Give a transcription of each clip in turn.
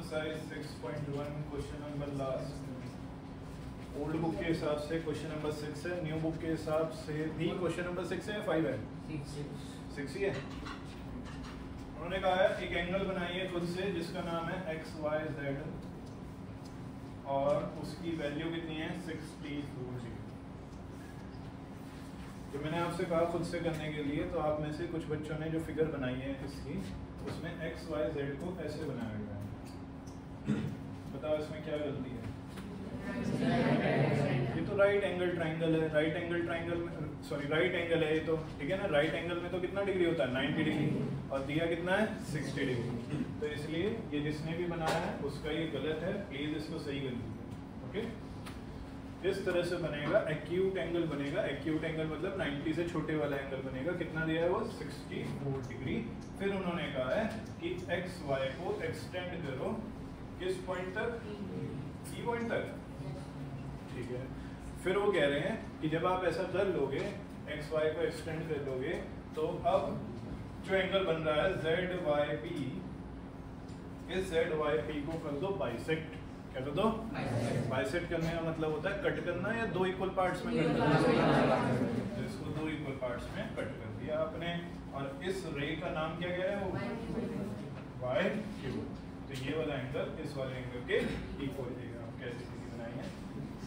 Exercise 6.1 question number last. Old book के हिसाब से क्वेश्चन नंबर 6 है, न्यू बुक के हिसाब से भी क्वेश्चन नंबर 6 है या 5 है? 6 ही है। उन्होंने कहा है एक एंगल बनाइए खुद से जिसका नाम है एक्स वाई जेड और उसकी वैल्यू कितनी है 64 डिग्री। तो मैंने आपसे कहा खुद से करने के लिए, तो आप में से कुछ बच्चों ने जो फिगर बनाई है इसकी, उसमें एक्स वाई जेड को ऐसे बनाया गया है। बताओ इसमें क्या गलती है? ये तो राइट एंगल ट्राइंगल है, राइट एंगल ट्राइंगल में सॉरी राइट एंगल है ये तो, ठीक है ना। राइट एंगल में तो कितना डिग्री होता है 90 डिग्री और दिया कितना है 60 डिग्री। तो इसलिए ये जिसने भी बनाया है उसका ये गलत है, प्लीज इसको सही कर लीजिए। ओके, इस तरह से बनेगा, एक्यूट एंगल बनेगा। एक्यूट एंगल मतलब 90 से छोटे वाला एंगल बनेगा। कितना दिया है वो 64 डिग्री। फिर उन्होंने कहा है कि एक्स वाई को एक्सटेंड करो किस पॉइंट तक? ई पॉइंट तक, ठीक है। फिर वो कह रहे हैं कि जब आप ऐसा कर लोगे, एक्स वाई को एक्सटेंड कर लोगे, तो अब जो एंगल बन रहा है जेड वाई पी, इस जेड वाई पी को कर दो बाइसेक्ट। क्या कर दो? बाइसेक्ट करने का मतलब होता है कट करना या दो इक्वल पार्ट्स में कट करना। तो इसको दो इक्वल पार्ट्स में कट कर दिया आपने, और इस रे का नाम क्या गया है? वो वाई क्यू। तो ये वाला एंगल इस वाले एंगल के इक्वल है। कैसे बनाई है?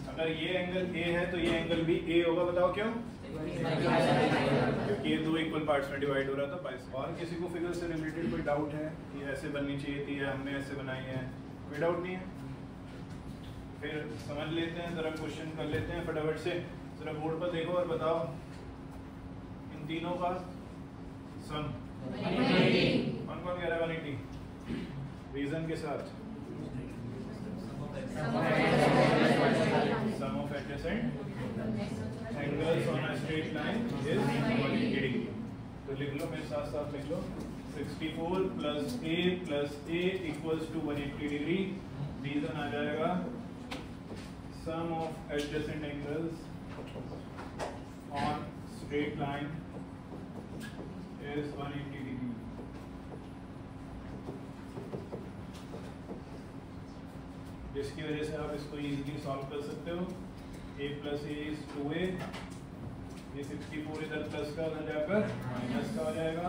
अगर ये एंगल ए है तो ये एंगल भी ए होगा। बताओ क्यों? क्योंकि ये दो इक्वल पार्ट्स में डिवाइड हो रहा था बाइस। और किसी को फिगर से रिलेटेड कोई डाउट है कि ऐसे बननी चाहिए थी या हमने ऐसे बनाई है? कोई डाउट नहीं है? फिर समझ लेते हैं, जरा क्वेश्चन कर लेते हैं फटाफट से। जरा बोर्ड पर देखो और बताओ इन तीनों का सम। कौन कौन कह रहा है 180? रीजन के साथ sum of adjacent angles on a straight line is 180 degree। तो लिख लो, मेरे साथ साथ लिख लो, 64 plus a equals to 180 degree. Reason आ जाएगा sum of adjacent angles on straight line is 180 degree। जिसकी वजह से आप इसको इजीली सॉल्व कर सकते हो। a plus A is 2a, ये 64 इधर प्लस का उधर जाकर माइनस का हो जाएगा।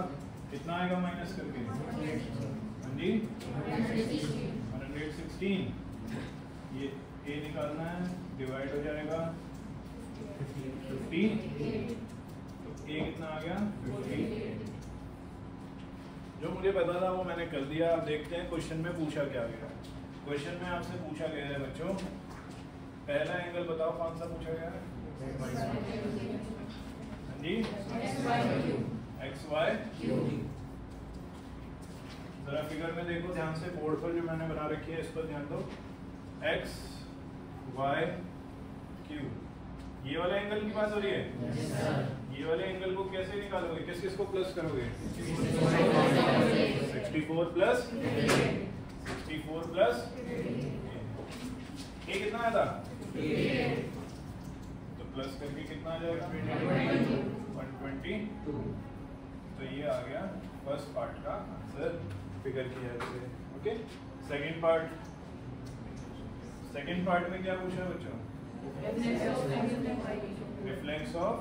कितना आएगा माइनस करके? हाँ जी 116। ये a निकालना है, डिवाइड हो जाएगा 50। तो a कितना आ गया 50। जो मुझे पता था वो मैंने कर दिया। अब देखते हैं क्वेश्चन में पूछा क्या गया। क्वेश्चन में आपसे पूछा गया है बच्चों, पहला एंगल बताओ कौन सा पूछा गया है? जी एक्स वाई क्यू। जरा फिगर में देखो ध्यान से, बोर्ड पर जो मैंने बना रखी है इस पर ध्यान दो। एक्स वाई क्यू, ये वाले एंगल की बात हो रही है। ये वाले एंगल को कैसे निकालोगे? किस किस को प्लस करोगे? 64 प्लस 64 प्लस ए कितना आया था? तो प्लस करके कितना आ जाएगा? 122। तो ये आ गया फर्स्ट पार्ट का आंसर फिगर की हेल्प से। ओके, सेकंड पार्ट में क्या पूछा है बच्चों? Reflex of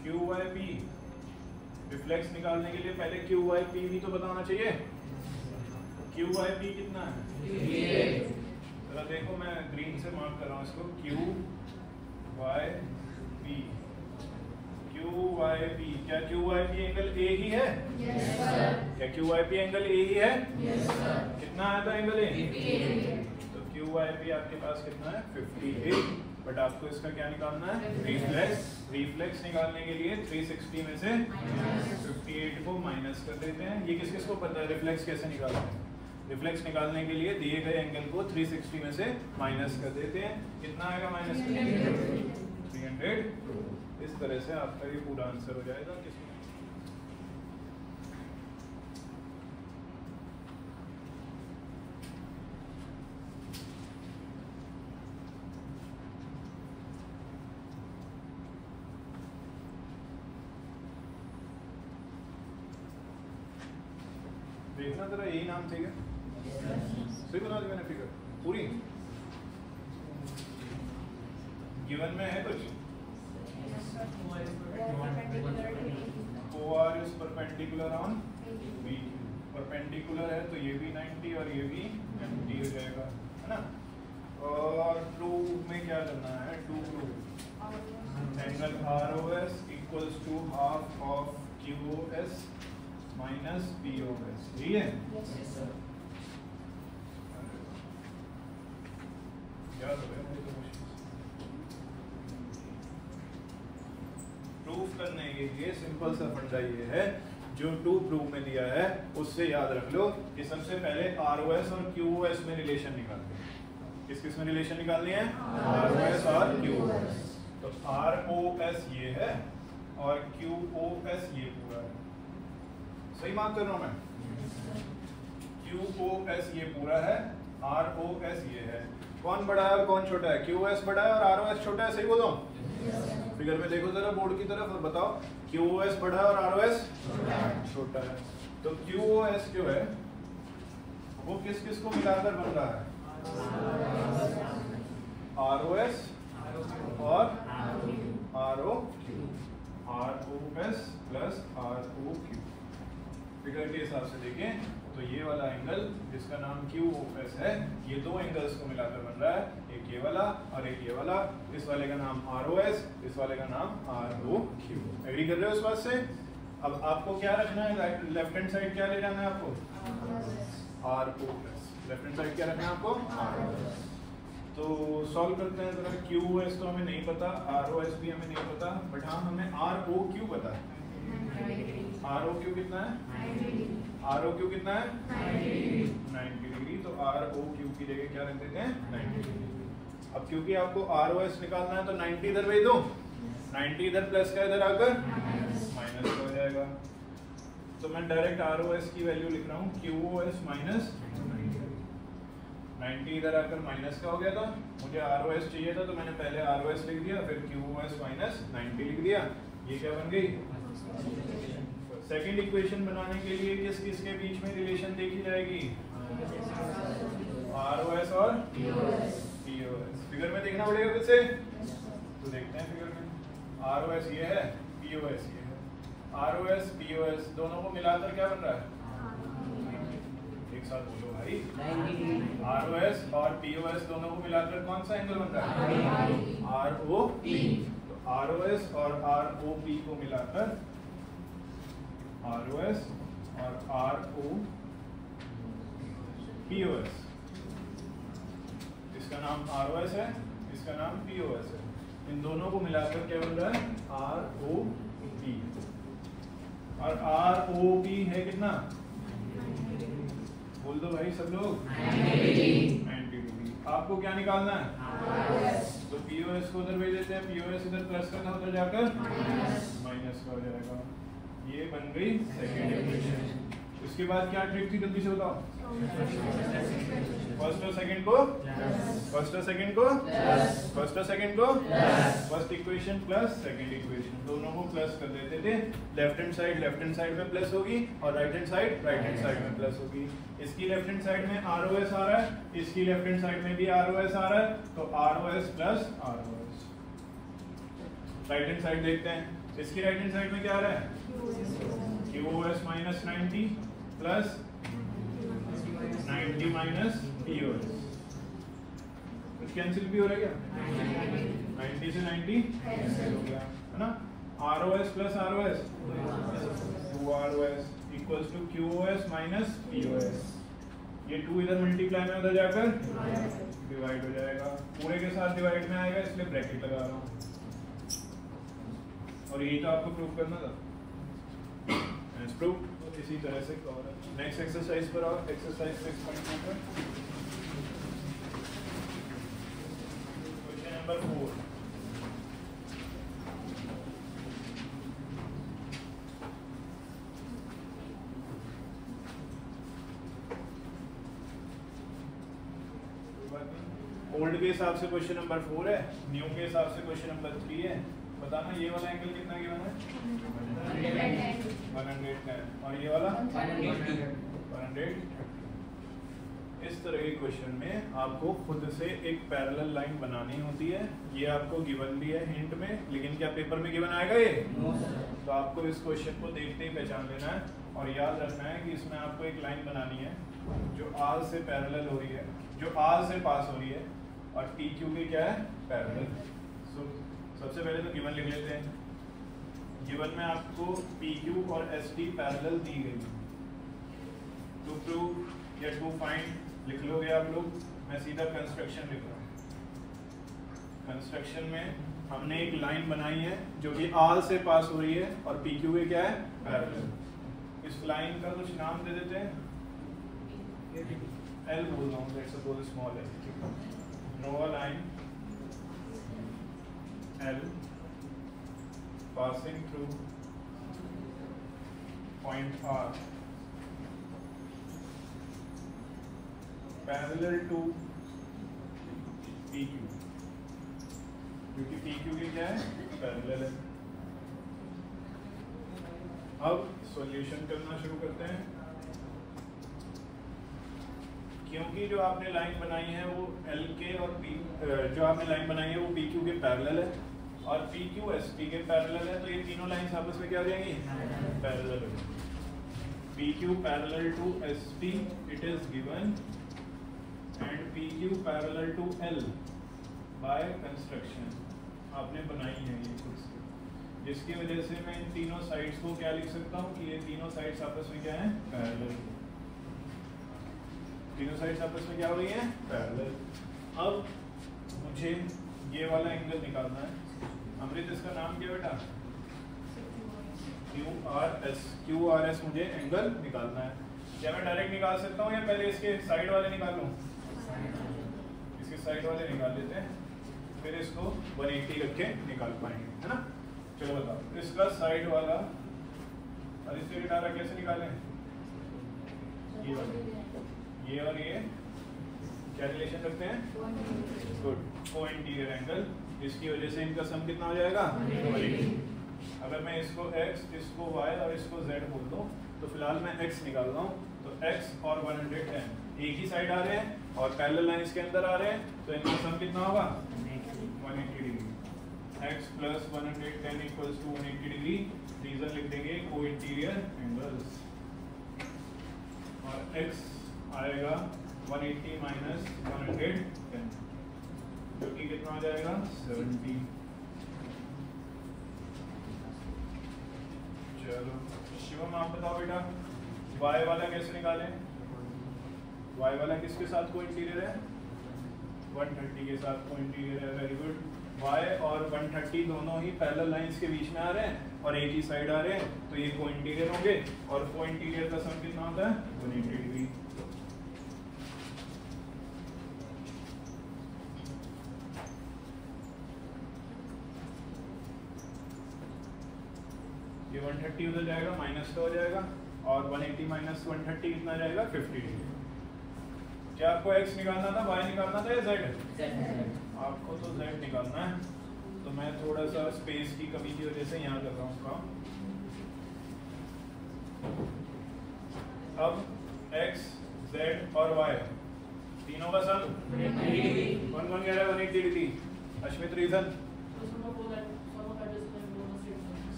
Q Y P. Reflex निकालने के लिए पहले क्यू वाई पी भी तो बताना चाहिए। क्यू वाई पी कितना है? जरा देखो, मैं ग्रीन से मार्क कर रहा हूँ इसको। Q Y P, Q Y P. क्या Q Y P angle A ही है? yes, क्या Q Y P angle A ही है? yes, कितना आया था एंगल ए? तो क्यू वाई पी आपके पास कितना है 58। बट आपको इसका क्या निकालना है? रिफ्लेक्स। रिफ्लेक्स निकालने के लिए 360 में से 58 को माइनस कर देते हैं। ये किस किस को पता है रिफ्लेक्स कैसे निकालते हैं? रिफ्लेक्स निकालने के लिए दिए गए एंगल को 360 में से माइनस कर देते हैं। कितना आएगा माइनस? 300। इस तरह से आपका ये पूरा आंसर हो जाएगा। देखना जरा, यही नाम थे क्या? सही बना दी मैंने फिगर पूरी। गिवन में है कुछ OR is perpendicular on BQ, perpendicular है तो ये भी 90 और ये भी 90 हो जाएगा, है ना। और प्रूफ में क्या करना है, to proof angle ROS equals to half of QOS minus POS, यही है। याद हो गया मुझे तो प्रूफ करने के लिए सिंपल सा फंडा ये है, जो टू प्रूफ में दिया है उससे याद रख लो कि सबसे पहले ROS और QOS में रिलेशन निकालते हैं। किस में रिलेशन निकालनी है, ROS और QOS। तो ROS ये है और QOS ये पूरा है, सही बात कर रहा हूं मैं। QOS ये पूरा है, ROS ये है। कौन बड़ा है और कौन छोटा है, QOS बड़ा है और ROS छोटा है, सही बोल रहा हूं। फिगर में देखो जरा बोर्ड की तरफ और बताओ QOS बड़ा है और ROS छोटा है। तो QOS जो है वो किस किस को मिलाकर बन रहा है, ROS और ROQ, ROS plus ROQ। Figure के हिसाब से देखें तो ये वाला एंगल जिसका नाम QOS है, ये दो एंगल्स को मिलाकर बन रहा है, एक ये वाला और एक ये वाला। इस वाले का नाम ROS, इस वाले का नाम ROQ। एग्री कर रहे हो इस बात से। अब आपको क्या रखना है, लेफ्ट हैंड साइड क्या ले जाना है आपको, ROS। लेफ्ट हैंड साइड क्या रखना है आपको, ROS। तो सॉल्व करते हैं जरा। QOS तो हमें नहीं पता, ROS भी हमें नहीं पता, बट हाँ हमें ROQ पता है। ROQ कितना है, ROQ कितना है, 90 डिग्री। तो ROQ की जगह क्या रख देते हैं, 90 डिग्री। अब क्योंकि आपको ROS निकालना है तो 90 इधर भेज दो, 90 इधर प्लस का इधर आकर माइनस हो जाएगा। तो मैं डायरेक्ट ROS की वैल्यू लिख रहा हूँ, QOS माइनस 90 इधर आकर माइनस का हो गया था। मुझे ROS चाहिए था तो मैंने पहले ROS लिख दिया, फिर QOS माइनस 90 लिख दिया। ये क्या बन गई, सेकंड इक्वेशन बनाने के लिए किस किस के बीच में रिलेशन देखी जाएगी, ROS और POS। फिगर में देखना पड़ेगा फिर से, तो देखते हैं फिगर में। ROS ये है, POS ये है। ROS POS दोनों को मिलाकर क्या बन रहा है, एक साथ बोलो भाई, ROS और POS दोनों को मिलाकर कौन सा एंगल बन रहा है, ROP। तो ROS और ROP को मिलाकर ROS और POS, इसका नाम ROS है, इसका नाम POS है। इन दोनों को मिलाकर क्या बन रहा है, ROP। और ROP है कितना, बोल दो भाई सब लोग, 90 डिग्री। आपको क्या निकालना है, तो POS को उधर भेज देते हैं, POS इधर प्लस का था उधर जाकर माइनस का हो जाएगा। ये बन गई सेकेंड इक्वेशन। उसके बाद क्या ट्रिक थी, जल्दी से बताओ। फर्स्ट और सेकंड को, फर्स्ट और सेकंड को, फर्स्ट और सेकंड को, first equation plus second equation, दोनों को प्लस कर देते थे। लेफ्ट हैंड साइड में प्लस होगी और राइट हैंड साइड में प्लस होगी। इसकी लेफ्ट हैंड साइड में ROS आ रहा है, इसकी लेफ्ट हैंड साइड में भी ROS आ रहा है, तो ROS plus ROS। Right hand side देखते हैं, इसकी राइट हैंड साइड में क्या आ रहा है, QOS minus 90 plus 90 minus POS। कुछ कैंसिल भी हो रहा है क्या, 90 से 90 कैंसिल हो गया, है ना। ROS plus ROS 2ROS equals to QOS minus POS। ये 2 इधर मल्टीप्लाई में उधर जाकर डिवाइड हो जाएगा, पूरे के साथ डिवाइड में आएगा, इसलिए ब्रैकेट लगा रहा हूँ। और यही तो आपको प्रूव करना था, प्रूव इसी तरह से कवर है। नेक्स्ट एक्सरसाइज पर आओ, एक्सरसाइज 6.2 पर क्वेश्चन नंबर 4। ओल्ड के हिसाब से क्वेश्चन नंबर 4 है, न्यू के हिसाब से क्वेश्चन नंबर 3 है। बताना ये वाला एंगल कितना गिवन है, 110, और ये वाला 100। इस तरह के क्वेश्चन में आपको खुद से एक पैरेलल लाइन बनानी होती है। ये आपको गिवन भी है हिंट में, लेकिन क्या पेपर में गिवन आएगा ये? तो आपको इस क्वेश्चन को देखते ही पहचान लेना है और याद रखना है कि इसमें आपको एक लाइन बनानी है जो आर से पैरेलल हो रही है, जो आर से पास हो रही है और टी क्यू की क्या है? पैरेलल। सबसे पहले तो गिवन लिख लेते हैं। गिवन में आपको पी क्यू और एस टी पैरेलल दी गई। टू प्रूव या टू फाइंड लिख लोगे आप लोग, मैं सीधा कंस्ट्रक्शन लिख रहा हूँ। कंस्ट्रक्शन में हमने एक लाइन बनाई है जो कि आर से पास हो रही है और पी क्यू के क्या है? पैरेलल। इस लाइन का कुछ नाम दे देते हैं, एल बोल रहा हूँ, let's suppose small L. Draw a line L passing through point R parallel to PQ, क्योंकि PQ की क्या है? पैरेलल है। अब सॉल्यूशन करना शुरू करते हैं। क्योंकि जो आपने लाइन बनाई है वो L के और P, जो आपने लाइन बनाई है वो PQ के पैरेलल है और PQ ST के पैरेलल है, तो ये तीनों लाइंस आपस में क्या हो जाएंगी? Parallel. PQ parallel to ST it is given and PQ parallel to L by construction आपने बनाई है ये खुद से, जिसकी वजह से मैं इन तीनों साइड्स को क्या लिख सकता हूँ कि ये तीनों साइड्स आपस में क्या है? पैरेलल। तीनों साइड्स आपस में क्या हो रही है? पैरेलल। अब मुझे ये वाला एंगल निकालना है। अमृत इसका नाम क्या बेटा? QRS मुझे एंगल निकालना है। क्या मैं डायरेक्ट निकाल सकता हूँ या पहले इसके साइड वाले निकालूं? इसके साइड वाले निकाल लेते हैं, फिर इसको 180 रख के निकाल पाएंगे, है ना? चलो बताओ इसका साइड वाला और इससे डाटा कैसे निकालें? ये वाले, ये और ये क्या रिलेशन रखते हैं? गुड, को इंटीरियर एंगल, जिसकी वजह से इनका सम कितना हो जाएगा? 180। अगर मैं इसको x, इसको y और इसको z बोल दूं तो फिलहाल मैं x निकाल रहा हूँ, तो x और 110 एक ही साइड आ रहे हैं और पैरेलल लाइंस के अंदर आ रहे हैं, तो इनका सम कितना होगा? 180 degree. x plus 110 equals to 180 degree. Reason लिख देंगे को इंटीरियर एंगल्स, और x आएगा 180 माइनस 110 जो कि कितना हो जाएगा? 70। चलो शिवम आप बताओ बेटा, y वाला कैसे निकालें? y वाला किसके साथ को इंटीरियर है? 130 के साथ को इंटीरियर है। Very good. y और 130 दोनों ही पैरेलल लाइंस के बीच में आ रहे हैं और एक ही साइड आ रहे हैं, तो ये को इंटीरियर होंगे और को इंटीरियर का सम कितना होता है? 180 डिग्री। ये 130 उधर जाएगा, माइनस का हो जाएगा और 180 माइनस 130 कितना जाएगा? 50 डिग्री। क्या आपको x निकालना था, y निकालना था या z? आपको तो z निकालना है, तो मैं थोड़ा सा स्पेस की कमी की वजह से यहाँ कर रहा हूँ काम। अब x, z और y तीनों का सम कौन कौन कह रहा है? 180 degree. Ashmit reason?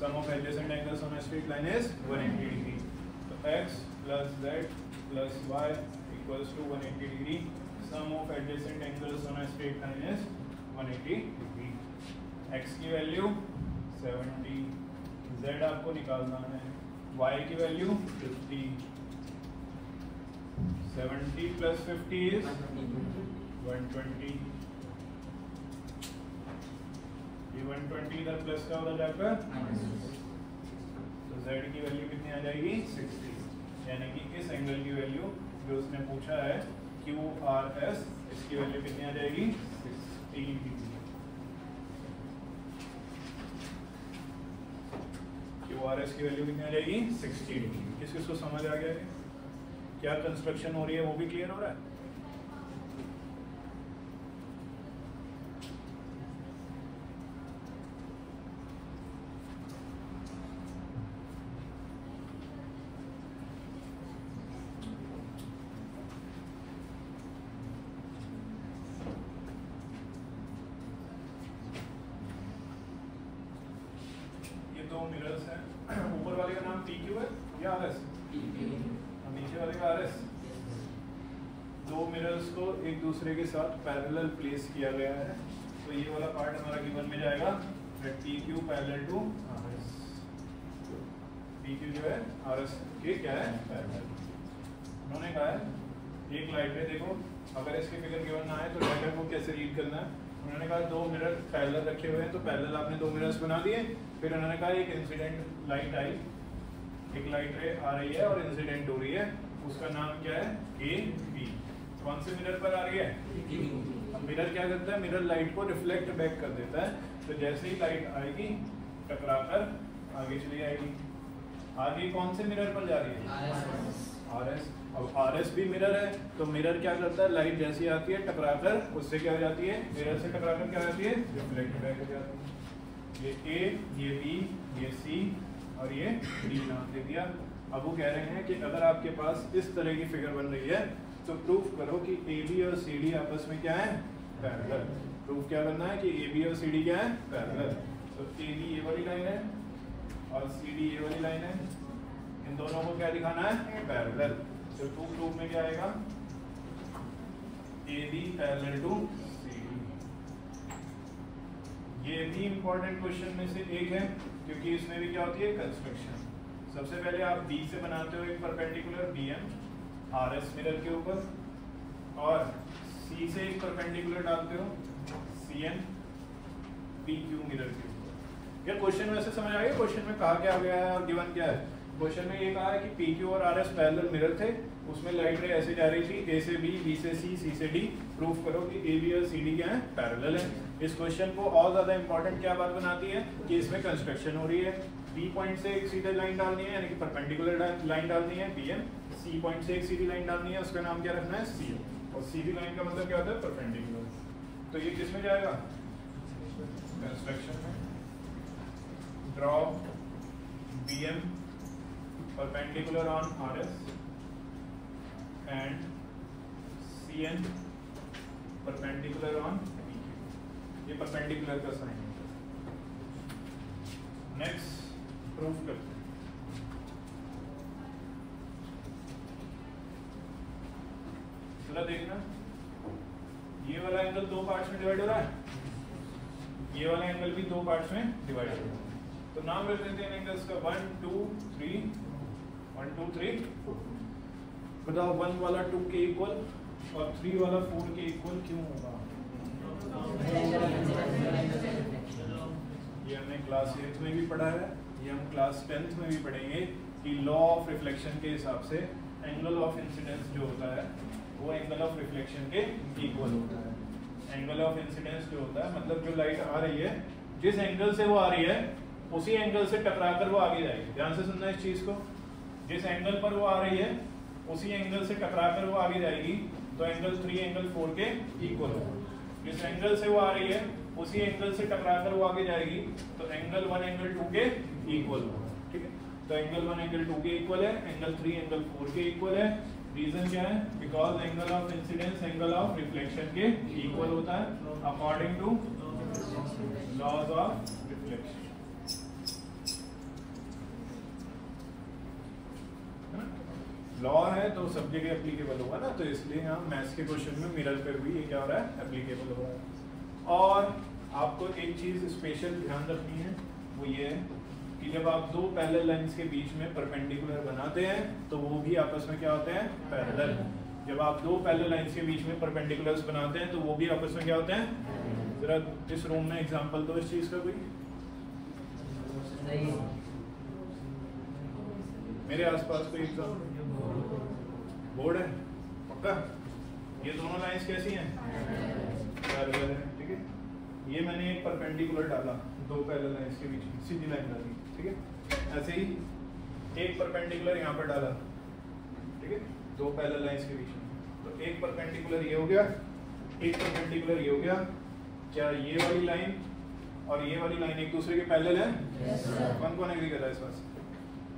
Sum of adjacent angles on a straight line is 180 degree. So x plus z plus y equals to 180 degree. Sum of adjacent angles on a straight line is 180 degree. x की value 70, z आपको निकालना है, y की value 50. 70 plus 50 is 120. ये 120 इधर plus का उधर जाकर तो z की वैल्यू कितनी आ जाएगी? 60, यानी कि इस एंगल की वैल्यू जो उसने पूछा है QRS, इसकी वैल्यू कितनी आ जाएगी? 60 डिग्री। QRS की वैल्यू कितनी आ जाएगी? 60 डिग्री। किस किस को समझ आ गया? क्या कंस्ट्रक्शन हो रही है वो भी क्लियर हो रहा है? PQ है या RS? नीचे वाले का RS। दो मिरर्स को एक दूसरे के साथ पैरेलल प्लेस किया गया है, तो ये वाला पार्ट हमारा गिवन में जाएगा PQ parallel to RS। PQ जो है RS के क्या है? पैरेलल। उन्होंने कहा है एक लाइट रे, देखो अगर इसके फिगर गिवन ना आए तो डाटा को कैसे रीड करना है। उन्होंने कहा दो मिरर पैरेलल रखे हुए हैं, तो पैरेलल आपने दो मिरर्स बना दिए। फिर उन्होंने कहा एक इंसिडेंट लाइट आई, एक लाइट रे आ रही है और इंसिडेंट हो रही है, उसका नाम क्या है? AB। कौन से मिरर पर आ रही है? अब मिरर क्या करता है? मिरर लाइट को रिफ्लेक्ट बैक कर देता है, तो जैसे ही लाइट आएगी टकराकर आगे चली आएगी। आगे कौन से मिरर पर जा रही है? RS। अब RS भी मिरर है, तो मिरर क्या करता है? लाइट जैसी आती है टकराकर उससे क्या हो जाती है? मिरर से टकराकर क्या हो जाती है? रिफ्लेक्ट बैक हो जाती है। ये A, ये B, ये C और ये D नाम दे दिया। अब वो कह रहे हैं कि अगर आपके पास इस तरह की फिगर बन रही है तो प्रूफ करो कि AB और CD आपस में क्या है? पैरेलल। प्रूफ क्या करना है कि AB और CD क्या है? पैरेलल। तो AB ये वाली लाइन है और CD ये वाली लाइन है, इन दोनों को क्या दिखाना है? पैरेलल। तो प्रूफ में क्या आएगा? AB parallel to CD। ये भी इंपॉर्टेंट क्वेश्चन में से एक है, क्योंकि इसमें भी क्या होती है? कंस्ट्रक्शन। सबसे पहले आप B से बनाते हो एक परपेंडिकुलर BM RS मिरर के ऊपर, और C से एक परपेंडिकुलर डालते हो CN PQ मिरर के ऊपर। क्या क्वेश्चन वैसे समझ आ गया? क्वेश्चन में कहा क्या गया है और गिवन क्या है? क्वेश्चन में ये कहा है कि PQ और RS पैरेलल मिरर थे, उसमें लाइट रे ऐसे जा रही थी A से B, B से C, C से D। प्रूफ करो कि AB और CD क्या है? पैरेलल है। इस क्वेश्चन को और ज्यादा इंपॉर्टेंट क्या बात बनाती है कि इसमें कंस्ट्रक्शन हो रही है। B पॉइंट से एक सीधे लाइन डालनी है, यानी कि परपेंडिकुलर लाइन डालनी है BM। C पॉइंट से एक सीधी लाइन डालनी है, उसका नाम क्या रखना है? CO। और सीधी लाइन का मतलब क्या होता है? परपेंडिकुलर। तो ये किसमें जाएगा? कंस्ट्रक्शन में। Draw BM perpendicular on RS and CN perpendicular on PQ। ये perpendicular का साइन है। नेक्स्ट प्रूफ करते हैं। जरा देखना, ये वाला एंगल दो पार्ट्स में डिवाइड हो रहा है, ये वाला एंगल भी दो पार्ट्स में डिवाइड हो रहा है। तो नाम रख देते हैं एंगल्स का 1 2 3 1 2 3 4। बताओ 1 वाला 2 के इक्वल और 3 वाला 4 के इक्वल क्यों होगा? ये हमने क्लास 8th में भी पढ़ा है, ये हम क्लास 10th में भी पढ़ेंगे कि लॉ ऑफ रिफ्लेक्शन के हिसाब से एंगल ऑफ इंसिडेंस जो होता है वो एंगल ऑफ रिफ्लेक्शन के इक्वल होता है। एंगल ऑफ इंसिडेंस जो होता है मतलब जो लाइट आ रही है जिस एंगल से वो आ रही है उसी एंगल से टकराकर वो आगे जाएगी। ध्यान से सुनना इस चीज को, जिस एंगल पर वो आ रही है उसी एंगल से टकराकर वो आगे जाएगी, तो एंगल 3 एंगल 4 के इक्वल होगा। जिस एंगल से वो आ रही है उसी एंगल से टकराकर वो आगे जाएगी, तो एंगल 1 एंगल 2 के इक्वल होगा। ठीक है, तो एंगल 1 एंगल 2 के इक्वल है, एंगल 3 एंगल 4 के इक्वल है। रीजन क्या है? Because angle of incidence angle of reflection के इक्वल होता है according to laws of reflection. Law है तो सब जगह एप्लीकेबल होगा ना, तो इसलिए यहाँ मैथ्स के क्वेश्चन में मिरर पे भी ये क्या हो रहा है? एप्लीकेबल हो रहा है। और आपको एक चीज स्पेशल ध्यान रखनी है, वो ये है कि जब आप दो पैरेलल लाइंस के बीच में परपेंडिकुलर बनाते हैं तो वो भी आपस में क्या होते हैं? पैरेलल। जब आप दो पैरेलल लाइंस के बीच में परपेंडिकुलर्स बनाते हैं तो वो भी आपस में क्या होते हैं? जरा इस रूम में एग्जांपल दो इस चीज का कोई। मेरे आसपास कोई एग्जांपल? बोर्ड है पक्का? ये दोनों लाइंस कैसी हैं? पैरेलल है। ठीक है, ये मैंने एक परपेंडिकुलर डाला दो पैरेलल लाइंस के बीच में, सीधी लाइन डाली। ठीक है, ऐसे ही एक परपेंडिकुलर यहाँ पर डाला। ठीक है, दो पैरेलल लाइंस के बीच में, तो एक परपेंडिकुलर ये हो गया, एक परपेंडिकुलर ये हो गया। क्या ये वाली लाइन और ये वाली लाइन एक दूसरे के पैरेलल है? कौन कौन एग्री कर रहा है इस बात से?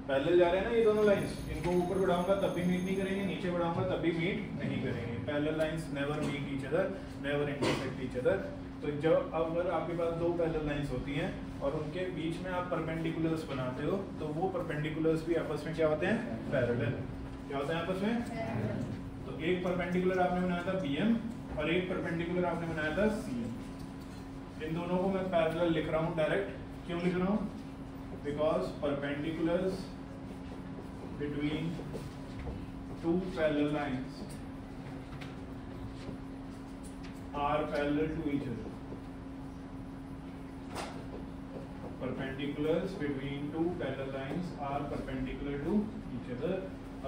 पैरेलल जा रहे हैं ना ये दोनों लाइंस, इनको ऊपर बढ़ाऊंगा तब भी मीट नहीं करेंगे, नीचे बढ़ाऊंगा तब भी मीट नहीं करेंगे। Parallel lines never meet each other, never intersect each other. तो जब अगर आपके पास दो पैरेलल लाइंस होती हैं और उनके बीच में आप परपेंडिकुलर्स बनाते हो तो वो परपेंडिकुलर्स भी आपस में क्या होते हैं? पैरेलल। क्या होते हैं आपस में? तो एक परपेंडिकुलर आपने बनाया था BM और एक परपेंडिकुलर आपने बनाया था CM। इन दोनों को मैं पैरेलल लिख रहा हूँ डायरेक्ट। क्यों लिख रहा हूँ? Because perpendiculars between two parallel lines are parallel to each other. Perpendiculars between two parallel lines are perpendicular to each other.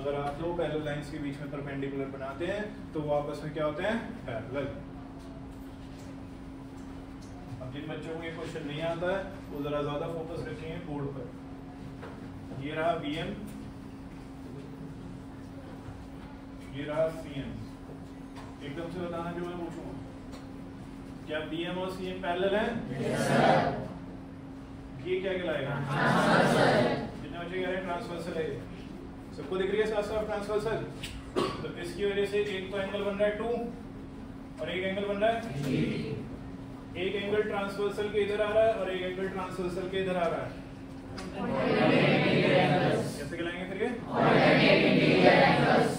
अगर आप दो पैरेलल लाइंस के बीच में परपेंडिकुलर बनाते हैं तो वो आपस में क्या होते हैं? पैरेलल। अब जिन बच्चों को ये क्वेश्चन नहीं आता है वो जरा ज्यादा फोकस रखेंगे बोर्ड पर। ये रहा BM, ये रहा CM। एकदम से बताना जो मैं पूछूंगा, क्या BM और CM पैरेलल है? ये क्या कहलाएगा? जितने बच्चे कह रहे हैं ट्रांसवर्सल है, सबको दिख रही है साफ साफ ट्रांसवर्सल। तो इसकी वजह से एक तो एंगल बन रहा है 2 और एक एंगल बन रहा है 3। एक एंगल ट्रांसवर्सल के इधर आ रहा है और एक एंगल ट्रांसवर्सल के इधर आ रहा है। कैसे कहलाएंगे फिर ये?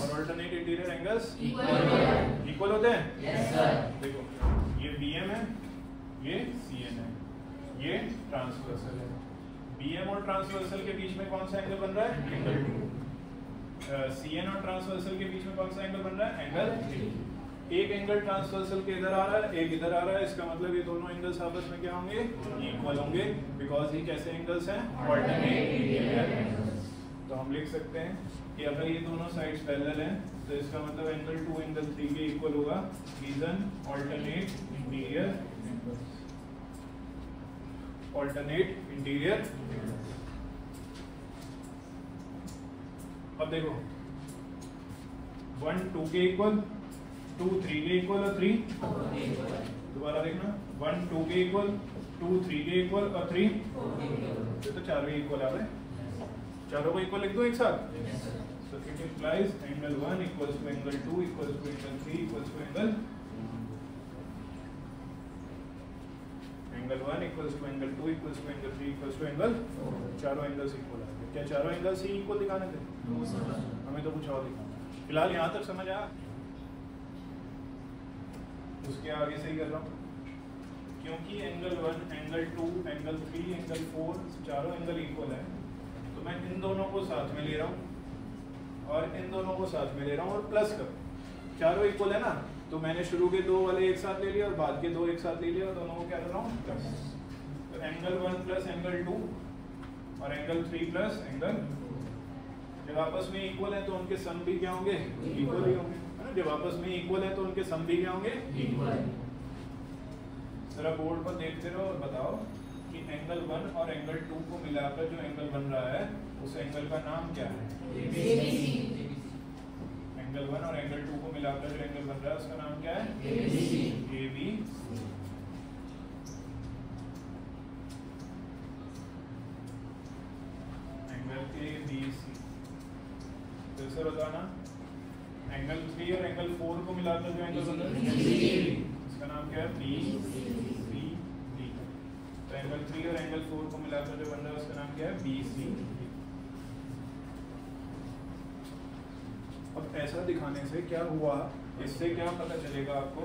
और ऑल्टरनेट इंटीरियर एंगल्स इक्वल होते हैं? Yes sir. देखो ये BM है, ये CN है, ये ट्रांसवर्सल है। BM और ट्रांसवर्सल के बीच में कौन सा एंगल बन रहा है? एंगल 2। CN और ट्रांसवर्सल के बीच में कौन सा एंगल बन रहा है? एंगल 3। एक एंगल ट्रांसवर्सल के इधर आ रहा है, एक इधर आ रहा है। इसका मतलब ये दोनों एंगल्स आपस में क्या होंगे? इक्वल होंगे, बिकॉज ये कैसे एंगल्स हैं? Alternate interior angles. तो हम लिख सकते हैं कि अगर ये दोनों साइड्स पैरेलल हैं तो इसका मतलब एंगल 2 एंगल 3 के इक्वल होगा। Reason alternate interior angles. Alternate interior. अब देखो 1 2 के इक्वल, 2 3 के इक्वल और 3 दोबारा देखना 1 2 के इक्वल, 2 3 के इक्वल और 3 ये तो चारों इक्वल आ रहे हैं। चारों को इक्वल लिख दो एक साथ। So it implies angle 1 equals to angle 2 equals to angle 3 equals to angle 1 equals to angle 2 equals to angle 3 equals to angle 4। चारों एंगल्स इक्वल आ गए। क्या चारों एंगल्स ही इक्वल दिखाने थे? हमें तो कुछ और दिखाना। फिलहाल यहाँ तक समझ आया? उसके आगे से ही कर रहा हूँ क्योंकि एंगल 1 एंगल 2 एंगल 3 एंगल 4 चारों एंगल इक्वल है तो मैं इन दोनों को साथ में ले रहा हूँ और इन दोनों को साथ में ले रहा हूँ और प्लस कर। चारों इक्वल है ना, तो मैंने शुरू के दो वाले एक साथ ले लिया और बाद के दो एक साथ ले लिया और दोनों को क्या कर रहा हूँ? प्लस। तो एंगल 1 प्लस एंगल 2 और एंगल 3 प्लस एंगल 2 जब आपस में इक्वल है तो उनके सम भी क्या होंगे? इक्वल ही होंगे, है ना। जब आपस में इक्वल है तो उनके सम भी क्या होंगे? इक्वल। जरा बोर्ड पर देखते रहो और बताओ कि एंगल 1 और एंगल 2 को मिलाकर जो एंगल बन रहा है उस एंगल का नाम क्या है? एंगल 1 और एंगल 2 को मिलाकर जो एंगल बन रहा है उसका नाम क्या है? ABC। Angle ABC। फिर से बताना, एंगल 3 और एंगल 4 को मिलाकर जो एंगल बन रहा है उसका नाम क्या है? BCD। तो एंगल 3 और एंगल 4 को मिलाकर जो बन रहा है उसका नाम क्या है? BCD। अब ऐसा दिखाने से क्या हुआ, इससे क्या पता चलेगा आपको?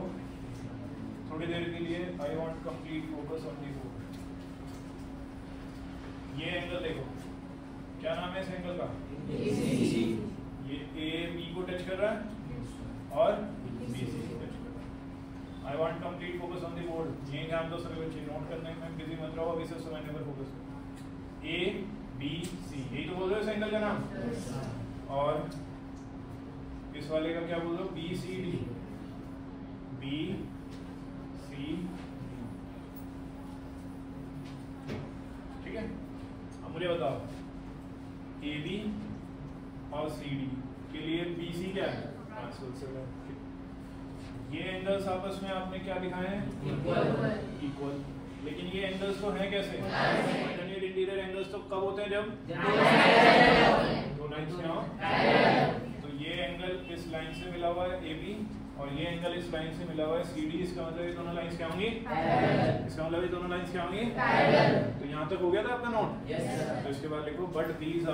थोड़ी देर के लिए I want complete focus on the board. ये एंगल देखो, क्या नाम है इस एंगल का? ये AB को टच कर रहा है और BC को टच कर रहा है। I want complete focus on the board. ये ध्यान दो सभी बच्चे, नोट करने में बिजी मत रहो, अभी सिर्फ समझने पर फोकस करो। ABC यही तो बोल रहे हो इस एंगल का नाम। और इस वाले का क्या बोल रहे हो? BCD। BCD, ठीक है। अब मुझे बताओ AB और CD के लिए BC क्या है? ट्रांसवर्सल है। ये एंगल्स आपस में आपने क्या दिखाए हैं? इक्वल। लेकिन ये एंगल्स तो हैं कैसे? ऑल्टरनेट इंटीरियर एंगल्स तो कब होते हैं? जब दो लाइंस से हो। तो ये एंगल इस लाइन से मिला हुआ है AB और ये एंगल इस लाइन से मिला हुआ है CD, इसका मतलब ये दोनों लाइंस क्या होंगी? इसका मतलब ये दोनों लाइंस क्या होंगी? तो यहाँ तक हो गया था आपका नोट? तो इसके बाद लिखो but these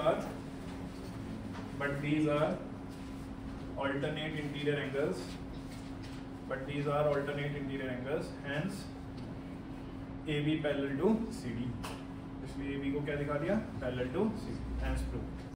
are alternate interior angles, hence AB parallel to CD, इसलिए AB को क्या दिखा दिया? Parallel to CD, hence proved।